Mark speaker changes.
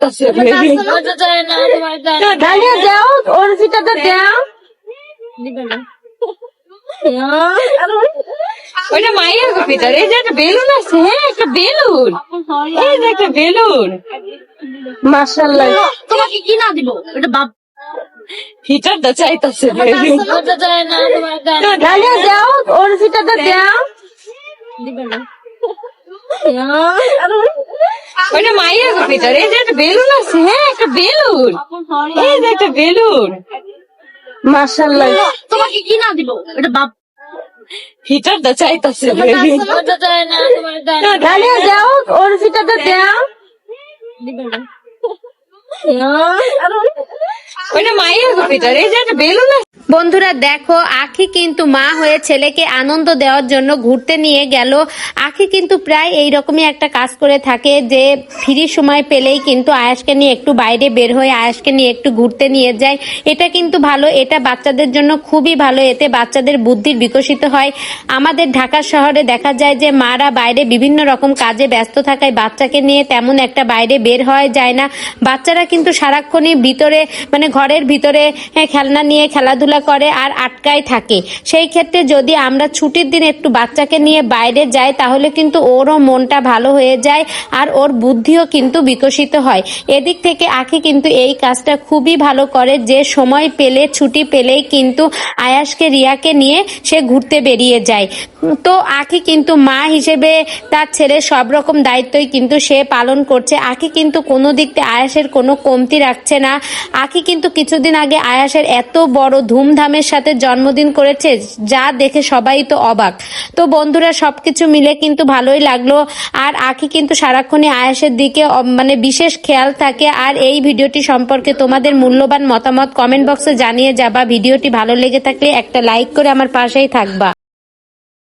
Speaker 1: চাইতাছে dahlia দাও, ওর ফিটাটা দাও। ওইটা মাইয়া কপিটার। এই যে একটা বেলুন আছে, হ্যাঁ একটা বেলুন, এই যে একটা বেলুন। মাশাআল্লাহ,
Speaker 2: তোমাকে কি না দিব এটা বাপ
Speaker 1: ফিটারটা চাইতাছে ডালিয়া দাও, ওর ফিটাটা দাও। ওইটা মাইয়া কপিটার। এই যে একটা বেলুন আছে, হ্যাঁ একটা বেলুন, এই যে একটা বেলুন। মাশাআল্লাহ,
Speaker 2: তোমাকে কি না দিব এটা বাপ
Speaker 1: ফিটারটা চাইতাছে ডালিয়া দাও, ওর ফিটাটা দাও। ওইটা মাইয়া কপিটার। এই যে একটা বেলুন আছে।
Speaker 3: বন্ধুরা দেখো, আখি কিন্তু মা হয়ে ছেলেকে আনন্দ দেওয়ার জন্য ঘুরতে নিয়ে গেল। আখি কিন্তু প্রায় এইরকমই একটা কাজ করে থাকে যে ফ্রি সময় পেলেই কিন্তু আয়াসকে নিয়ে একটু বাইরে বের হয়ে আয়াসকে নিয়ে একটু ঘুরতে নিয়ে যায়। এটা কিন্তু ভালো, এটা বাচ্চাদের জন্য খুবই ভালো, এতে বাচ্চাদের বুদ্ধির বিকশিত হয়। আমাদের ঢাকা শহরে দেখা যায় যে মারা বাইরে বিভিন্ন রকম কাজে ব্যস্ত থাকায় বাচ্চাকে নিয়ে তেমন একটা বাইরে বের হওয়া যায় না। বাচ্চারা কিন্তু সারাক্ষণই ভিতরে মানে ঘরের ভিতরে খেলনা নিয়ে খেলাধুলা করে আর আটকায় থাকে। সেই ক্ষেত্রে যদি আমরা ছুটির দিন একটু বাচ্চাকে নিয়ে বাইরে যাই তাহলে কিন্তু ওরও মনটা ভালো হয়ে যায় আর ওর বুদ্ধিও কিন্তু বিকশিত হয়। এদিক থেকে আখি কিন্তু এই কাজটা খুবই ভালো করে, যে সময় পেলে ছুটি পেলেই কিন্তু আয়াসকে রিয়াকে নিয়ে সে ঘুরতে বেরিয়ে যায়। তো আখি কিন্তু মা হিসেবে তার ছেলের সব রকম দায়িত্বই কিন্তু সে পালন করছে। আখি কিন্তু কোনো দিক থেকে আয়াসের কোনো কমতি রাখছে না। আখি কিন্তু কিছুদিন আগে আয়াসের এত বড় ধুমধামের সাথে জন্মদিন করেছে, যা দেখে সবাই তো অবাক। তো বন্ধুরা সবকিছু মিলে কিন্তু ভালোই লাগলো। আর আখি কিন্তু সারাক্ষণই আয়াসের দিকে মানে বিশেষ খেয়াল থাকে। আর এই ভিডিওটি সম্পর্কে তোমাদের মূল্যবান মতামত কমেন্ট বক্সে জানিয়ে যাবা। ভিডিওটি ভালো লেগে থাকলে একটা লাইক করে আমার পাশেই থাকবা।